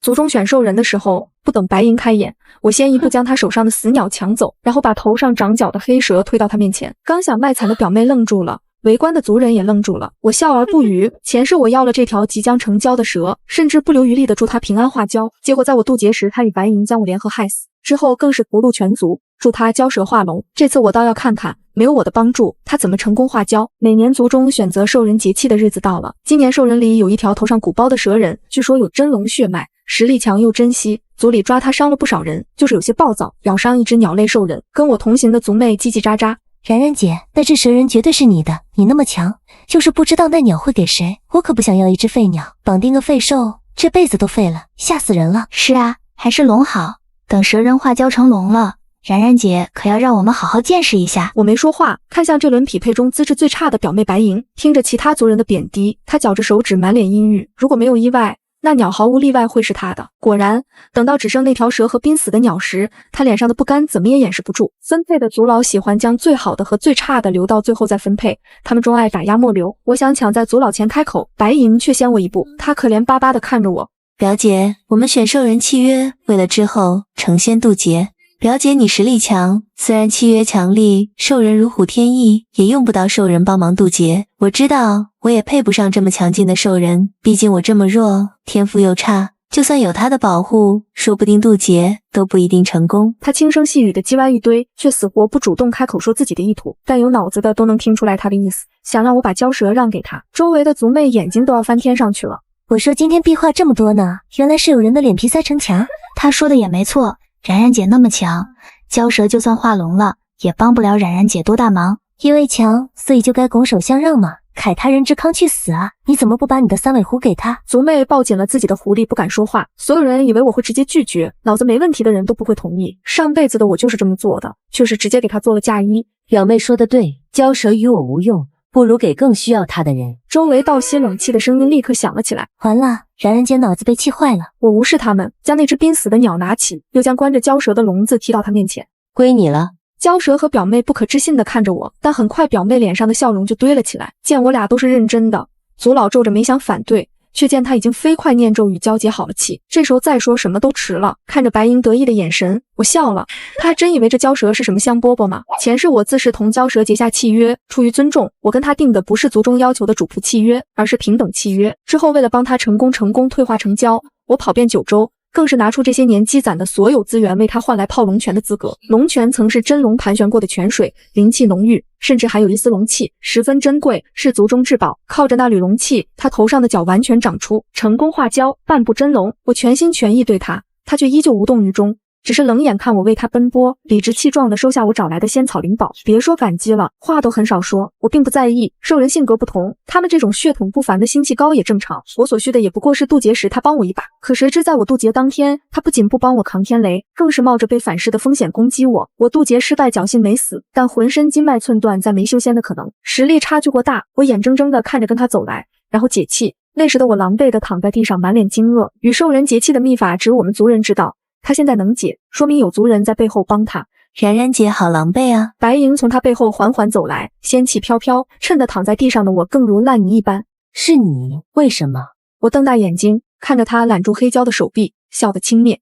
族中选兽人的时候，不等白银开眼，我先一步将他手上的死鸟抢走，然后把头上长角的黑蛇推到他面前。刚想卖惨的表妹愣住了，围观的族人也愣住了。我笑而不语。前世我要了这条即将成交的蛇，甚至不留余力的祝他平安化蛟，结果在我渡劫时，他与白银将我联合害死。之后更是屠戮全族，助他蛟蛇化龙。这次我倒要看看，没有我的帮助，他怎么成功化蛟。每年族中选择兽人节气的日子到了，今年兽人里有一条头上鼓包的蛇人，据说有真龙血脉，实力强又珍惜，族里抓他伤了不少人，就是有些暴躁，咬伤一只鸟类兽人。跟我同行的族妹叽叽喳喳，然然姐，那只蛇人绝对是你的，你那么强，就是不知道那鸟会给谁。我可不想要一只废鸟，绑定个废兽，这辈子都废了，吓死人了。是啊，还是龙好，等蛇人化蛟成龙了，然然姐可要让我们好好见识一下。我没说话，看向这轮匹配中资质最差的表妹白银，听着其他族人的贬低，她绞着手指，满脸阴郁。如果没有意外，那鸟毫无例外会是他的。果然，等到只剩那条蛇和濒死的鸟时，他脸上的不甘怎么也掩饰不住。分配的族老喜欢将最好的和最差的留到最后再分配，他们钟爱打压末流。我想抢在族老前开口，白银却先我一步，他可怜巴巴地看着我。表姐，我们选兽人契约，为了之后成仙渡劫。表姐你实力强，虽然契约强力，兽人如虎添翼，也用不到兽人帮忙渡劫。我知道，我也配不上这么强劲的兽人，毕竟我这么弱，天赋又差，就算有他的保护，说不定渡劫都不一定成功。他轻声细语的叽歪一堆，却死活不主动开口说自己的意图，但有脑子的都能听出来他的意思，想让我把蛟蛇让给他。周围的族妹眼睛都要翻天上去了。我说今天壁画这么多呢，原来是有人的脸皮塞城墙。他说的也没错，然然姐那么强，蛟蛇就算化龙了，也帮不了然然姐多大忙。因为强，所以就该拱手相让嘛，凯他人之康去死啊！你怎么不把你的三尾狐给他？族妹抱紧了自己的狐狸，不敢说话。所有人以为我会直接拒绝，脑子没问题的人都不会同意。上辈子的我就是这么做的，却是直接给他做了嫁衣。表妹说的对，蛟蛇与我无用，不如给更需要它的人。周围倒吸冷气的声音立刻响了起来。完了，然然姐脑子被气坏了。我无视他们，将那只濒死的鸟拿起，又将关着蛟蛇的笼子提到他面前。归你了。蛟蛇和表妹不可置信地看着我，但很快表妹脸上的笑容就堆了起来。见我俩都是认真的，族老皱着眉想反对，却见他已经飞快念咒语交接好了气，这时候再说什么都迟了。看着白银得意的眼神，我笑了。他还真以为这蛟蛇是什么香饽饽吗？前世我自是同蛟蛇结下契约，出于尊重，我跟他定的不是族中要求的主仆契约，而是平等契约。之后为了帮他成功退化成蛟，我跑遍九州，更是拿出这些年积攒的所有资源，为他换来泡龙泉的资格。龙泉曾是真龙盘旋过的泉水，灵气浓郁，甚至还有一丝龙气，十分珍贵，是族中至宝。靠着那缕龙气，他头上的角完全长出，成功化蛟，半步真龙。我全心全意对他，他却依旧无动于衷，只是冷眼看我为他奔波，理直气壮地收下我找来的仙草灵宝。别说感激了，话都很少说，我并不在意。兽人性格不同，他们这种血统不凡的心气高也正常。我所需的也不过是渡劫时他帮我一把，可谁知在我渡劫当天，他不仅不帮我扛天雷，更是冒着被反噬的风险攻击我。我渡劫失败，侥幸没死，但浑身筋脉寸断，再没修仙的可能。实力差距过大，我眼睁睁地看着跟他走来，然后解气。那时的我狼狈地躺在地上，满脸惊愕。与兽人结气的秘法只有我们族人知道，他现在能解，说明有族人在背后帮他。然然姐好狼狈啊！白银从他背后缓缓走来，仙气飘飘，衬得躺在地上的我更如烂泥一般。是你？为什么？我瞪大眼睛看着他揽住黑蛟的手臂，笑得轻蔑。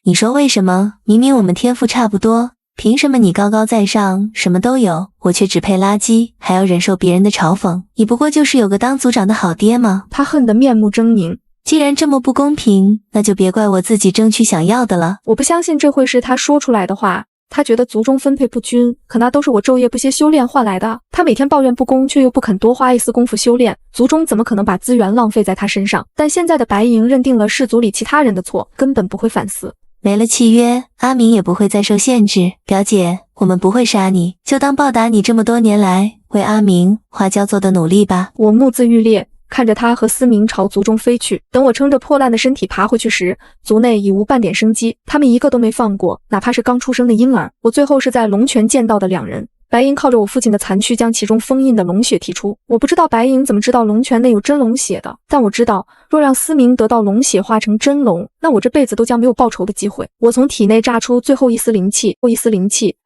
你说为什么？明明我们天赋差不多，凭什么你高高在上，什么都有，我却只配垃圾，还要忍受别人的嘲讽？你不过就是有个当族长的好爹吗？他恨得面目狰狞。既然这么不公平，那就别怪我自己争取想要的了。我不相信这会是他说出来的话。他觉得族中分配不均，可那都是我昼夜不歇修炼换来的。他每天抱怨不公，却又不肯多花一丝功夫修炼，族中怎么可能把资源浪费在他身上？但现在的白银认定了是族里其他人的错，根本不会反思。没了契约，阿明也不会再受限制。表姐，我们不会杀你，就当报答你这么多年来为阿明化蛟做的努力吧。我目眦欲裂，看着他和思明朝族中飞去。等我撑着破烂的身体爬回去时，族内已无半点生机，他们一个都没放过，哪怕是刚出生的婴儿。我最后是在龙泉见到的两人。白银靠着我父亲的残躯，将其中封印的龙血提出。我不知道白银怎么知道龙泉内有真龙血的，但我知道，若让思明得到龙血化成真龙，那我这辈子都将没有报仇的机会。我从体内榨出最后一丝灵气，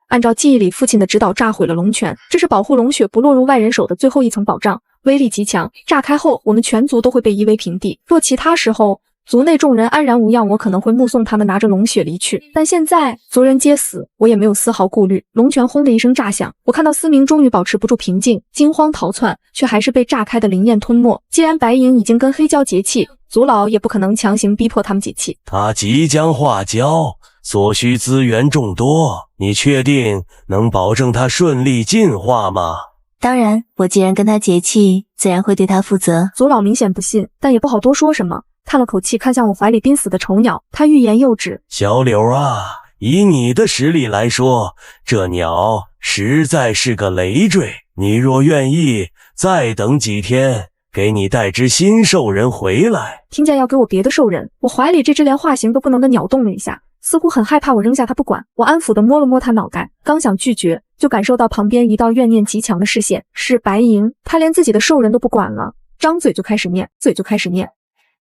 按照记忆里父亲的指导炸毁了龙泉，这是保护龙血不落入外人手的最后一层保障，威力极强。炸开后，我们全族都会被夷为平地。若其他时候族内众人安然无恙，我可能会目送他们拿着龙血离去。但现在族人皆死，我也没有丝毫顾虑。龙泉轰的一声炸响，我看到思明终于保持不住平静，惊慌逃窜，却还是被炸开的灵焰吞没。既然白银已经跟黑蛟结契，族老也不可能强行逼迫他们解气。他即将化蛟，所需资源众多，你确定能保证他顺利进化吗？当然，我既然跟他结契，自然会对他负责。族老明显不信，但也不好多说什么，叹了口气，看向我怀里濒死的丑鸟，他欲言又止。小柳啊，以你的实力来说，这鸟实在是个累赘。你若愿意，再等几天，给你带只新兽人回来。听见要给我别的兽人，我怀里这只连化形都不能的鸟动了一下，似乎很害怕我扔下它不管。我安抚地摸了摸它脑袋，刚想拒绝，就感受到旁边一道怨念极强的视线，是白银。他连自己的兽人都不管了，张嘴就开始念。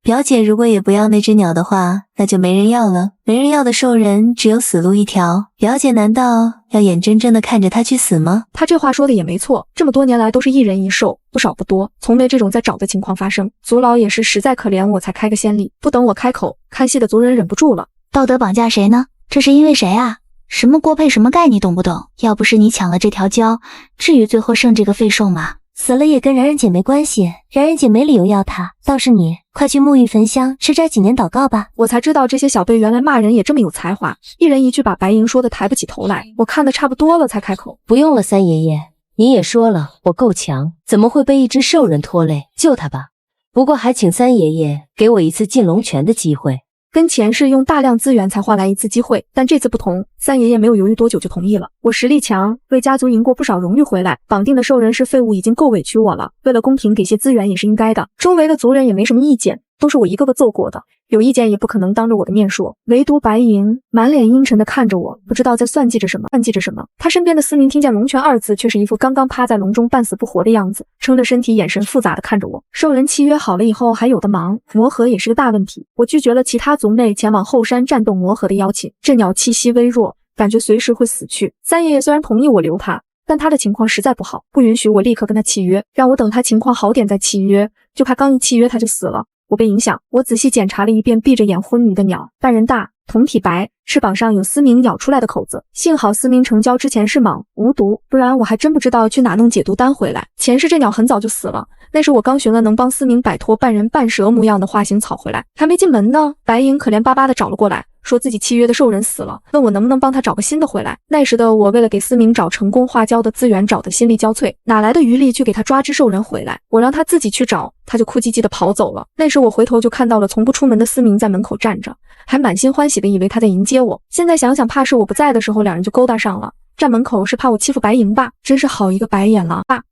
表姐如果也不要那只鸟的话，那就没人要了。没人要的兽人只有死路一条。表姐难道要眼睁睁地看着他去死吗？他这话说的也没错，这么多年来都是一人一兽，不少不多，从没这种在找的情况发生。族老也是实在可怜，我才开个先例。不等我开口，看戏的族人忍不住了。道德绑架谁呢？这是因为谁啊？什么锅配什么盖，你懂不懂？要不是你抢了这条蛟，至于最后剩这个废兽吗？死了也跟然然姐没关系，然然姐没理由要他。倒是你，快去沐浴焚香，吃斋几年祷告吧。我才知道这些小辈原来骂人也这么有才华，一人一句把白银说的抬不起头来。我看的差不多了才开口。不用了，三爷爷，你也说了，我够强，怎么会被一只兽人拖累？救他吧。不过还请三爷爷给我一次进龙泉的机会。跟前世用大量资源才换来一次机会，但这次不同，三爷爷没有犹豫多久就同意了。我实力强，为家族赢过不少荣誉回来，绑定的兽人是废物已经够委屈我了，为了公平给些资源也是应该的。周围的族人也没什么意见，都是我一个个揍过的，有意见也不可能当着我的面说。唯独白银满脸阴沉地看着我，不知道在算计着什么。他身边的思明听见龙泉二字，却是一副刚刚趴在笼中半死不活的样子，撑着身体，眼神复杂地看着我。兽人契约好了以后还有的忙，磨合也是个大问题。我拒绝了其他族内前往后山战斗磨合的邀请。这鸟气息微弱，感觉随时会死去。三爷爷虽然同意我留他，但他的情况实在不好，不允许我立刻跟他契约，让我等他情况好点再契约，就怕刚一契约他就死了。我被影响，我仔细检查了一遍闭着眼昏迷的鸟，半人大，瞳体白，翅膀上有思明咬出来的口子。幸好思明成蛟之前是蟒，无毒，不然我还真不知道去哪弄解毒丹回来。前世这鸟很早就死了，那时我刚寻了能帮思明摆脱半人半蛇模样的化形草回来，还没进门呢，白银可怜巴巴地找了过来，说自己契约的兽人死了，问我能不能帮他找个新的回来。那时的我为了给思明找成功化蛟的资源，找得心力交瘁，哪来的余力去给他抓只兽人回来？我让他自己去找，他就哭唧唧地跑走了。那时我回头就看到了从不出门的思明在门口站着，还满心欢喜的以为他在迎接我。现在想想，怕是我不在的时候两人就勾搭上了。站门口是怕我欺负白银吧？真是好一个白眼狼啊！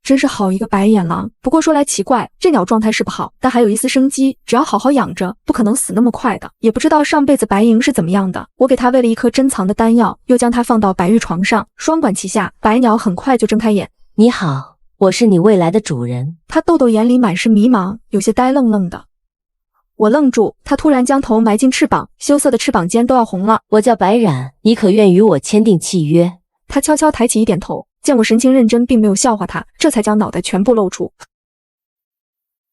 不过说来奇怪，这鸟状态是不好，但还有一丝生机，只要好好养着，不可能死那么快的。也不知道上辈子白银是怎么样的。我给他喂了一颗珍藏的丹药，又将它放到白玉床上，双管齐下，白鸟很快就睁开眼。你好，我是你未来的主人。他豆豆眼里满是迷茫，有些呆愣愣的。我愣住，他突然将头埋进翅膀，羞涩的翅膀尖都要红了。我叫白冉，你可愿与我签订契约？他悄悄抬起一点头，见我神情认真，并没有笑话他，这才将脑袋全部露出。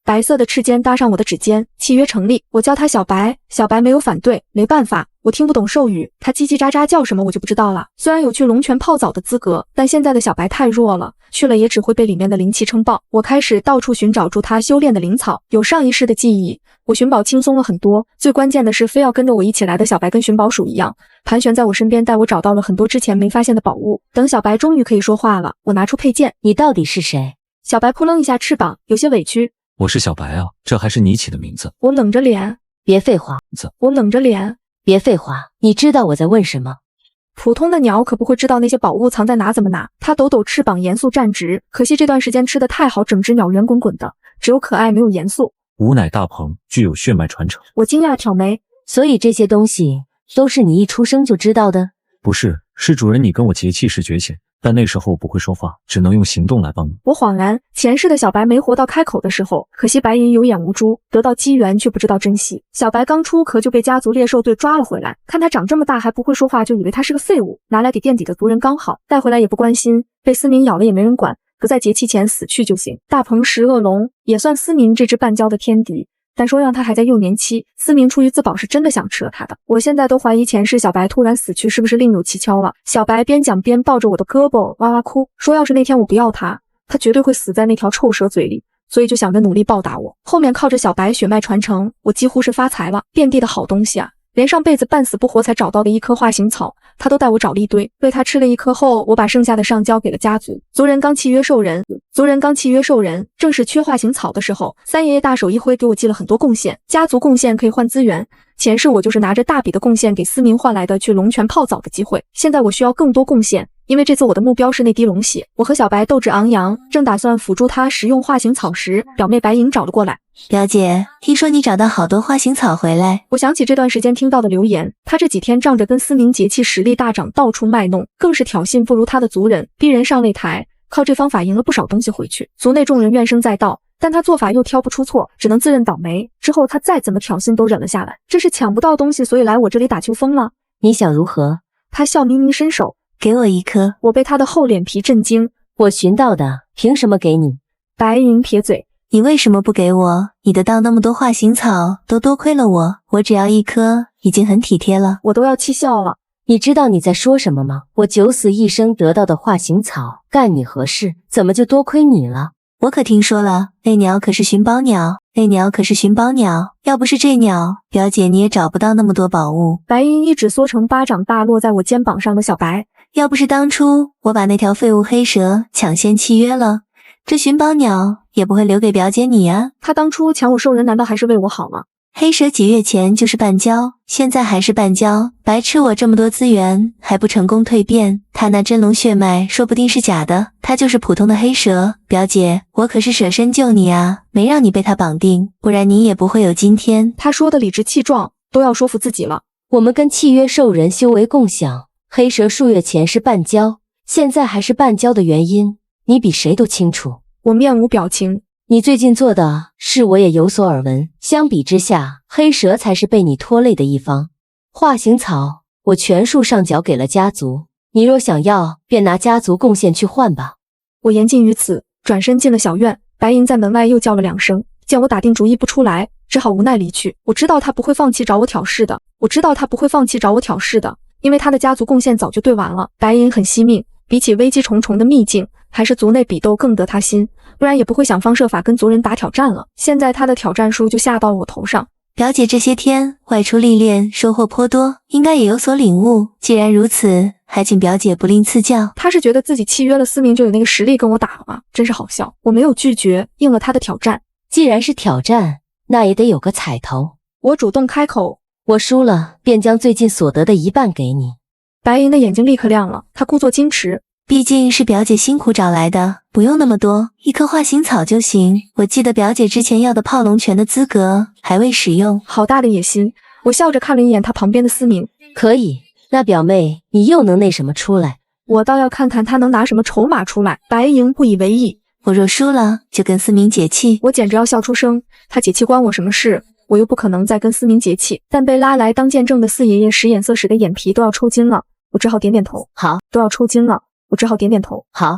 白色的翅尖搭上我的指尖，契约成立。我叫他小白，小白没有反对。没办法，我听不懂兽语，他叽叽喳喳叫什么我就不知道了。虽然有去龙泉泡澡的资格，但现在的小白太弱了，去了也只会被里面的灵气撑爆。我开始到处寻找助他修炼的灵草，有上一世的记忆，我寻宝轻松了很多。最关键的是，非要跟着我一起来的小白跟寻宝鼠一样，盘旋在我身边，带我找到了很多之前没发现的宝物。等小白终于可以说话了，我拿出佩剑。你到底是谁？小白扑棱一下翅膀，有些委屈。我是小白啊，这还是你起的名字。我冷着脸。别废话。别废话，你知道我在问什么？普通的鸟可不会知道那些宝物藏在哪怎么拿。它抖抖翅膀，严肃站直。可惜这段时间吃得太好，整只鸟圆滚滚的，只有可爱没有严肃。吾乃大鹏，具有血脉传承。我惊讶挑眉。所以这些东西都是你一出生就知道的？不是，是主人你跟我结契时觉醒，但那时候我不会说话，只能用行动来帮你。我恍然，前世的小白没活到开口的时候，可惜白银有眼无珠，得到机缘却不知道珍惜。小白刚出壳就被家族猎兽队抓了回来，看他长这么大还不会说话，就以为他是个废物，拿来给垫底的族人刚好，带回来也不关心，被思明咬了也没人管，不在结契前死去就行。大鹏食恶龙也算思明这只半蛟的天敌，但说让他还在幼年期，思明出于自保是真的想吃了他的。我现在都怀疑前世小白突然死去是不是另有蹊跷了。小白边讲边抱着我的胳膊哇哇哭，说要是那天我不要他，他绝对会死在那条臭蛇嘴里，所以就想着努力报答我。后面靠着小白血脉传承，我几乎是发财了，遍地的好东西啊，连上辈子半死不活才找到的一棵化形草，他都带我找了一堆。喂他吃了一颗后，我把剩下的上交给了家族。族人刚契约兽人，正是缺化形草的时候，三爷爷大手一挥给我寄了很多贡献。家族贡献可以换资源，前世我就是拿着大笔的贡献给思明换来的去龙泉泡澡的机会。现在我需要更多贡献，因为这次我的目标是那滴龙血。我和小白斗志昂扬，正打算辅助他食用化形草时，表妹白银找了过来。表姐，听说你找到好多化形草回来。我想起这段时间听到的流言，他这几天仗着跟思明结气实力大涨，到处卖弄，更是挑衅不如他的族人，逼人上擂台，靠这方法赢了不少东西回去。族内众人怨声载道，但他做法又挑不出错，只能自认倒霉。之后他再怎么挑衅都忍了下来，这是抢不到东西，所以来我这里打秋风了。你想如何？他笑眯眯伸手给我一颗。我被他的厚脸皮震惊。我寻到的，凭什么给你？白银撇嘴，你为什么不给我？你得到那么多化形草，都多亏了我只要一颗，已经很体贴了。我都要气笑了。你知道你在说什么吗？我九死一生得到的化形草，干你何事？怎么就多亏你了？我可听说了，那鸟可是寻宝鸟，要不是这鸟，表姐你也找不到那么多宝物。白银一指缩成巴掌大落在我肩膀上的小白，要不是当初我把那条废物黑蛇抢先契约了，这寻宝鸟也不会留给表姐你啊。他当初抢我兽人难道还是为我好吗？黑蛇几月前就是半蛟，现在还是半蛟，白吃我这么多资源，还不成功蜕变。他那真龙血脉说不定是假的，他就是普通的黑蛇。表姐，我可是舍身救你啊，没让你被他绑定，不然你也不会有今天。他说的理直气壮，都要说服自己了。我们跟契约兽人修为共享，黑蛇数月前是半蛟，现在还是半蛟的原因，你比谁都清楚。我面无表情。你最近做的事我也有所耳闻，相比之下，黑蛇才是被你拖累的一方。化形草我全数上缴给了家族，你若想要，便拿家族贡献去换吧。我言尽于此，转身进了小院。白银在门外又叫了2声，见我打定主意不出来，只好无奈离去。我知道他不会放弃找我挑事的，因为他的家族贡献早就兑完了。白银很惜命，比起危机重重的秘境，还是族内比斗更得他心，不然也不会想方设法跟族人打挑战了。现在他的挑战书就下到了我头上。表姐这些天外出历练，收获颇多，应该也有所领悟。既然如此，还请表姐不吝赐教。他是觉得自己契约了思明就有那个实力跟我打了吗？真是好笑。我没有拒绝，应了他的挑战。既然是挑战，那也得有个彩头。我主动开口，我输了，便将最近所得的一半给你。白银的眼睛立刻亮了，他故作矜持。毕竟是表姐辛苦找来的，不用那么多，一颗化形草就行。我记得表姐之前要的泡龙泉的资格还未使用。好大的野心！我笑着看了一眼他旁边的思明。可以，那表妹你又能那什么出来？我倒要看看他能拿什么筹码出来。白银不以为意。我若输了，就跟思明解气。我简直要笑出声。他解气关我什么事？我又不可能再跟思明结气。但被拉来当见证的四爷爷使眼色使得眼皮都要抽筋了。我只好点点头。好，都要抽筋了。我只好点点头。好，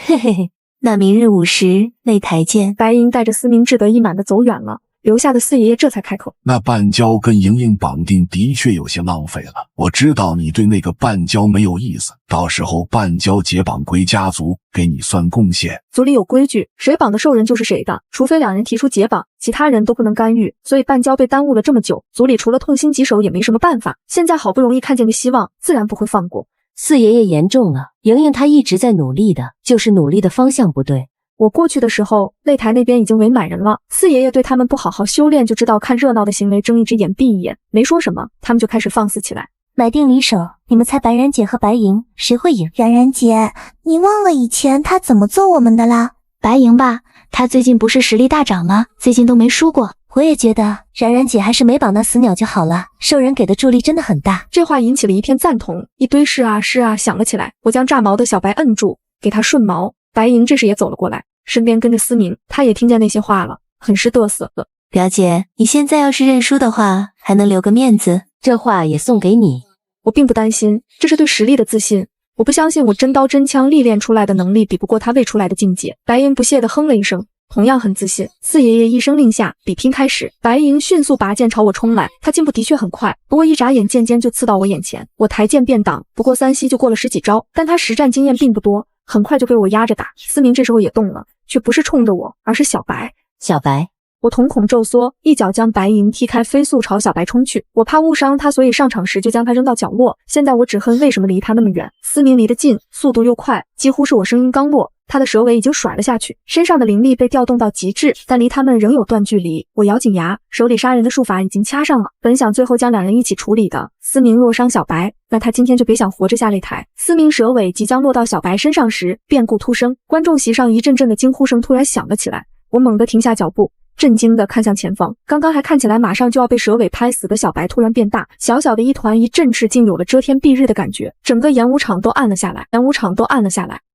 嘿嘿嘿，那明日午时擂台见。白银带着思明志得意满的走远了，留下的四爷爷这才开口。那半蛟跟莹莹绑定的确有些浪费了，我知道你对那个半蛟没有意思，到时候半蛟解绑归家族，给你算贡献。族里有规矩，谁绑的兽人就是谁的，除非2人提出解绑，其他人都不能干预。所以半蛟被耽误了这么久，族里除了痛心疾首也没什么办法。现在好不容易看见个希望，自然不会放过。四爷爷言重了，莹莹她一直在努力的，就是努力的方向不对。我过去的时候，擂台那边已经围满人了。四爷爷对他们不好好修炼，就知道看热闹的行为睁一只眼闭一眼，没说什么，他们就开始放肆起来。买定离手，你们猜白然姐和白银谁会赢？然然姐，你忘了以前她怎么做我们的啦？白银吧，她最近不是实力大涨吗？最近都没输过。我也觉得然然姐还是没绑那死鸟就好了，兽人给的助力真的很大。这话引起了一片赞同，一堆是啊是啊响了起来。我将炸毛的小白摁住，给他顺毛。白银这时也走了过来，身边跟着思明，他也听见那些话了，很是嘚瑟了。表姐，你现在要是认输的话，还能留个面子。这话也送给你。我并不担心，这是对实力的自信。我不相信我真刀真枪历练出来的能力比不过他喂出来的境界。白银不屑地哼了一声，同样很自信。四爷爷一声令下，比拼开始。白银迅速拔剑朝我冲来，他进步的确很快，不过一眨眼剑尖就刺到我眼前。我抬剑便挡，不过3息就过了10几招，但他实战经验并不多，很快就被我压着打。思明这时候也动了，却不是冲着我，而是小白。小白，我瞳孔骤缩，一脚将白银踢开，飞速朝小白冲去。我怕误伤他，所以上场时就将他扔到角落。现在我只恨为什么离他那么远。思明离得近，速度又快，几乎是我声音刚落，他的蛇尾已经甩了下去，身上的灵力被调动到极致，但离他们仍有段距离。我咬紧牙，手里杀人的术法已经掐上了，本想最后将2人一起处理的。思明若伤小白，那他今天就别想活着下擂台。思明蛇尾即将落到小白身上时，变故突生，观众席上一阵阵的惊呼声突然响了起来。我猛地停下脚步，震惊地看向前方，刚刚还看起来马上就要被蛇尾拍死的小白突然变大，小小的一团，一阵翅竟有了遮天蔽日的感觉，整个演武场都暗了下来，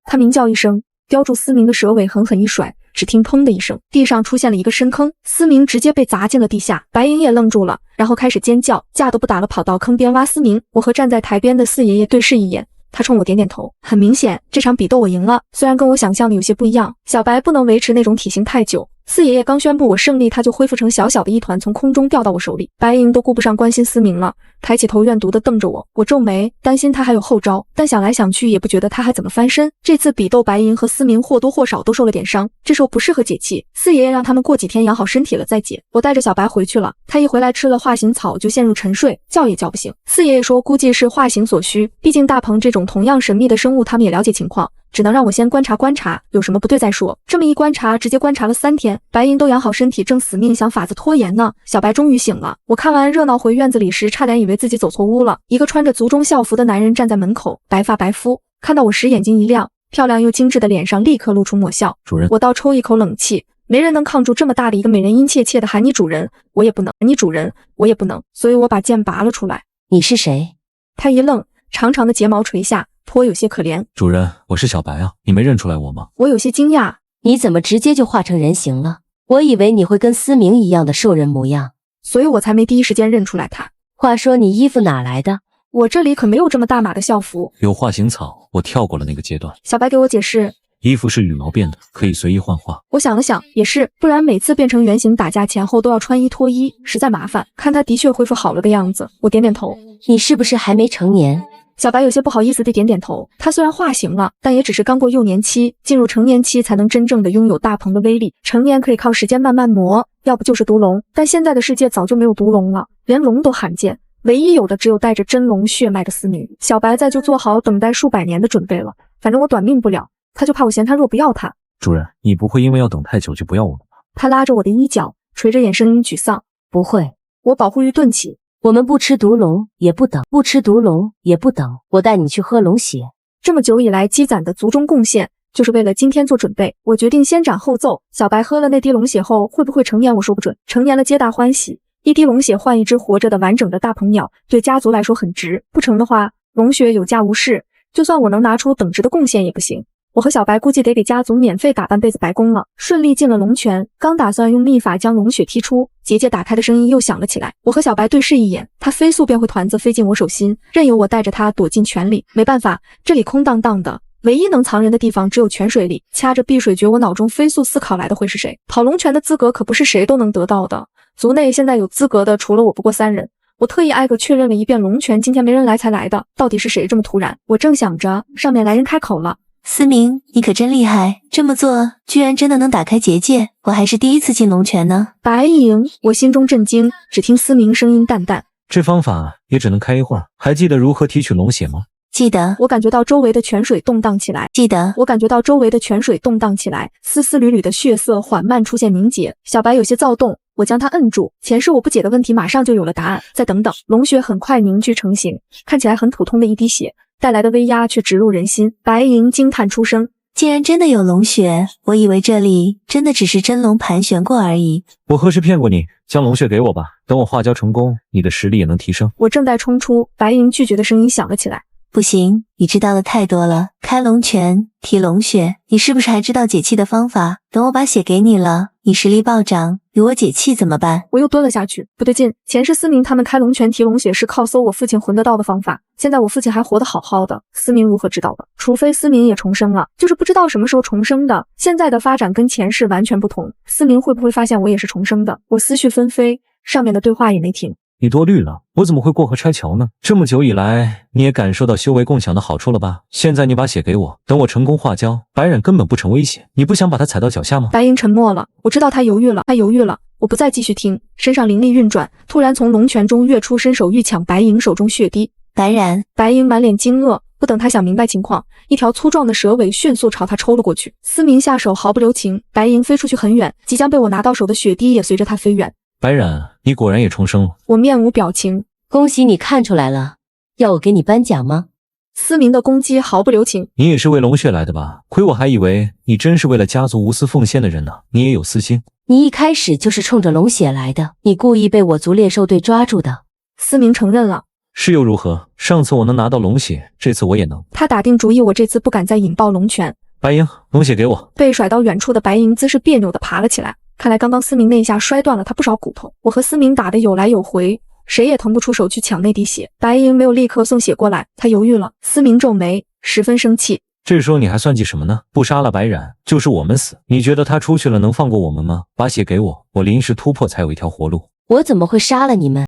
他鸣叫一声，叼住思明的蛇尾狠狠一甩，只听砰的一声，地上出现了一个深坑，思明直接被砸进了地下。白银也愣住了，然后开始尖叫，架都不打了，跑到坑边挖思明。我和站在台边的四爷爷对视一眼，他冲我点点头，很明显这场比斗我赢了，虽然跟我想象的有些不一样，小白不能维持那种体型太久。四爷爷刚宣布我胜利，他就恢复成小小的一团，从空中掉到我手里。白银都顾不上关心思明了，抬起头怨毒地瞪着我。我皱眉，担心他还有后招，但想来想去也不觉得他还怎么翻身。这次比斗，白银和思明或多或少都受了点伤，这时候不适合解气，四爷爷让他们过几天养好身体了再解。我带着小白回去了，他一回来吃了化形草就陷入沉睡，叫也叫不醒。四爷爷说估计是化形所需，毕竟大鹏这种同样神秘的生物他们也了解情况，只能让我先观察观察，有什么不对再说。这么一观察，直接观察了3天，白银都养好身体，正死命想法子拖延呢。小白终于醒了，我看完热闹回院子里时，差点以为自己走错屋了。一个穿着族中校服的男人站在门口，白发白肤，看到我时眼睛一亮，漂亮又精致的脸上立刻露出抹笑。主人，我倒抽一口冷气，没人能抗住这么大的一个美人，殷切切的喊你主人，我也不能，你主人，我也不能，所以我把剑拔了出来。你是谁？他一愣，长长的睫毛垂下，颇有些可怜。主人，我是小白啊，你没认出来我吗？我有些惊讶，你怎么直接就化成人形了？我以为你会跟思明一样的兽人模样，所以我才没第一时间认出来他。话说你衣服哪来的？我这里可没有这么大码的校服。有化形草，我跳过了那个阶段。小白给我解释，衣服是羽毛变的，可以随意幻化。我想了想，也是，不然每次变成原形打架前后都要穿衣脱衣，实在麻烦。看他的确恢复好了的样子，我点点头。你是不是还没成年？小白有些不好意思地点点头，他虽然化形了，但也只是刚过幼年期，进入成年期才能真正的拥有大鹏的威力。成年可以靠时间慢慢磨，要不就是毒龙，但现在的世界早就没有毒龙了，连龙都罕见，唯一有的只有带着真龙血脉的思明。小白在就做好等待数百年的准备了，反正我短命不了，他就怕我嫌他弱不要他。主人，你不会因为要等太久就不要我们吧？他拉着我的衣角，垂着眼，声音沮丧。不会，我保护欲顿起。我们不吃毒龙也不等，不吃毒龙也不等，我带你去喝龙血。这么久以来积攒的族中贡献，就是为了今天做准备。我决定先斩后奏。小白喝了那滴龙血后，会不会成年我说不准，成年了皆大欢喜。一滴龙血换一只活着的完整的大鹏鸟，对家族来说很值。不成的话，龙血有价无市，就算我能拿出等值的贡献也不行。我和小白估计得给家族免费打半辈子白工了。顺利进了龙泉，刚打算用秘法将龙血踢出，结界打开的声音又响了起来。我和小白对视一眼，他飞速变回团子，飞进我手心，任由我带着他躲进泉里。没办法，这里空荡荡的，唯一能藏人的地方只有泉水里。掐着碧水诀，我脑中飞速思考来的会是谁。跑龙泉的资格可不是谁都能得到的，族内现在有资格的除了我不过3人。我特意挨个确认了一遍龙泉今天没人来才来的，到底是谁这么突然？我正想着，上面来人开口了。思明，你可真厉害，这么做居然真的能打开结界，我还是第一次进龙泉呢。白银，我心中震惊，只听思明声音淡淡，这方法也只能开一会儿，还记得如何提取龙血吗？记得。我感觉到周围的泉水动荡起来，记得。我感觉到周围的泉水动荡起来，丝丝缕缕的血色缓慢出现凝结。小白有些躁动，我将他摁住，前世我不解的问题马上就有了答案。再等等，龙血很快凝聚成型，看起来很普通的一滴血，带来的威压却直入人心。白银惊叹出声，竟然真的有龙血，我以为这里真的只是真龙盘旋过而已。我何时骗过你？将龙血给我吧，等我化交成功，你的实力也能提升。我正在冲出，白银拒绝的声音响了起来。不行，你知道的太多了。开龙泉，提龙血，你是不是还知道解气的方法？等我把血给你了，你实力暴涨，与我解气怎么办？我又蹲了下去，不对劲，前世思明他们开龙泉提龙血是靠搜我父亲魂得到的方法，现在我父亲还活得好好的，思明如何知道的？除非思明也重生了，就是不知道什么时候重生的。现在的发展跟前世完全不同，思明会不会发现我也是重生的？我思绪纷飞，上面的对话也没停。你多虑了，我怎么会过河拆桥呢？这么久以来，你也感受到修为共享的好处了吧？现在你把血给我，等我成功化交，白冉根本不成威胁，你不想把他踩到脚下吗？白银沉默了，我知道他犹豫了，我不再继续听，身上灵力运转，突然从龙泉中跃出，伸手欲抢白银手中血滴。白冉，白银满脸惊愕，不等他想明白情况，一条粗壮的蛇尾迅速朝他抽了过去。思明下手毫不留情，白银飞出去很远，即将被我拿到手的血滴也随着他飞远。白冉，你果然也重生了。我面无表情。恭喜你看出来了，要我给你颁奖吗？思明的攻击毫不留情。你也是为龙血来的吧？亏我还以为你真是为了家族无私奉献的人呢。你也有私心。你一开始就是冲着龙血来的，你故意被我族猎兽队抓住的。思明承认了。是又如何？上次我能拿到龙血，这次我也能。他打定主意，我这次不敢再引爆龙泉。白银，龙血给我。被甩到远处的白银姿势别扭地爬了起来，看来刚刚思明那一下摔断了他不少骨头。我和思明打得有来有回，谁也腾不出手去抢那滴血。白银没有立刻送血过来，他犹豫了。思明皱眉，十分生气。这时候你还算计什么呢？不杀了白冉，就是我们死。你觉得他出去了能放过我们吗？把血给我，我临时突破才有一条活路。我怎么会杀了你们？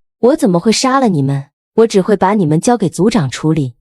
我只会把你们交给族长处理。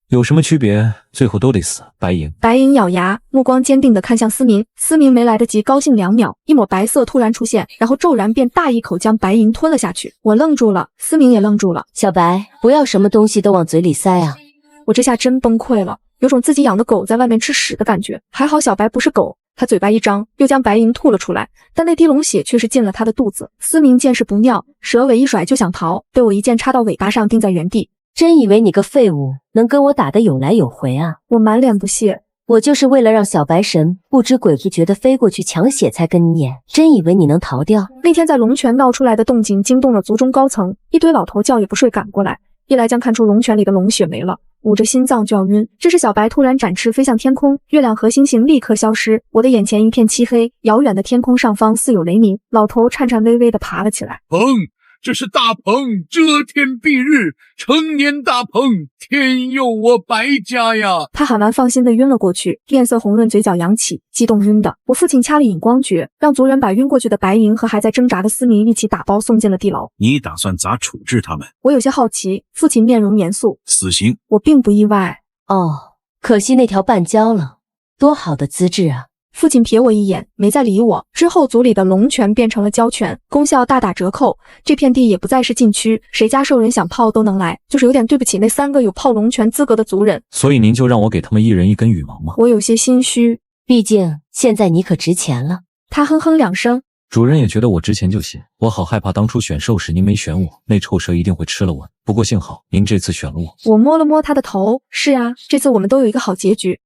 有什么区别？最后都得死。白银。白银咬牙，目光坚定地看向思明。思明没来得及高兴2秒，一抹白色突然出现，然后骤然便大一口将白银吞了下去。我愣住了，思明也愣住了。小白，不要什么东西都往嘴里塞啊！我这下真崩溃了，有种自己养的狗在外面吃屎的感觉。还好小白不是狗，他嘴巴一张，又将白银吐了出来，但那滴龙血却是进了他的肚子。思明见势不妙，蛇尾一甩就想逃，被我一剑插到尾巴上，定在原地。真以为你个废物能跟我打得有来有回啊？我满脸不屑，我就是为了让小白神不知鬼不觉地飞过去抢血才跟你演，真以为你能逃掉？那天在龙泉闹出来的动静惊动了族中高层，一堆老头觉也不睡赶过来，一来将看出龙泉里的龙血没了，捂着心脏就要晕。这时小白突然展翅飞向天空，月亮和星星立刻消失，我的眼前一片漆黑，遥远的天空上方似有雷鸣，老头颤颤巍巍地爬了起来。这是大鹏遮天蔽日，成年大鹏，天佑我白家呀！他喊完放心的晕了过去，面色红润，嘴角扬起，激动晕的。我父亲掐了引光诀，让族人把晕过去的白银和还在挣扎的思明一起打包送进了地牢。你打算咋处置他们？我有些好奇，父亲面容严肃。死刑。我并不意外。哦，可惜那条半交了，多好的资质啊！父亲瞥我一眼，没再理我。之后族里的龙泉变成了交泉，功效大打折扣，这片地也不再是禁区，谁家兽人想泡都能来，就是有点对不起那3个有泡龙泉资格的族人。所以您就让我给他们一人一根羽毛吗？我有些心虚，毕竟现在你可值钱了。他哼哼2声。主人也觉得我值钱就行，我好害怕当初选兽时您没选我，那臭蛇一定会吃了我。不过幸好您这次选了我。我摸了摸他的头，是啊，这次我们都有一个好结局。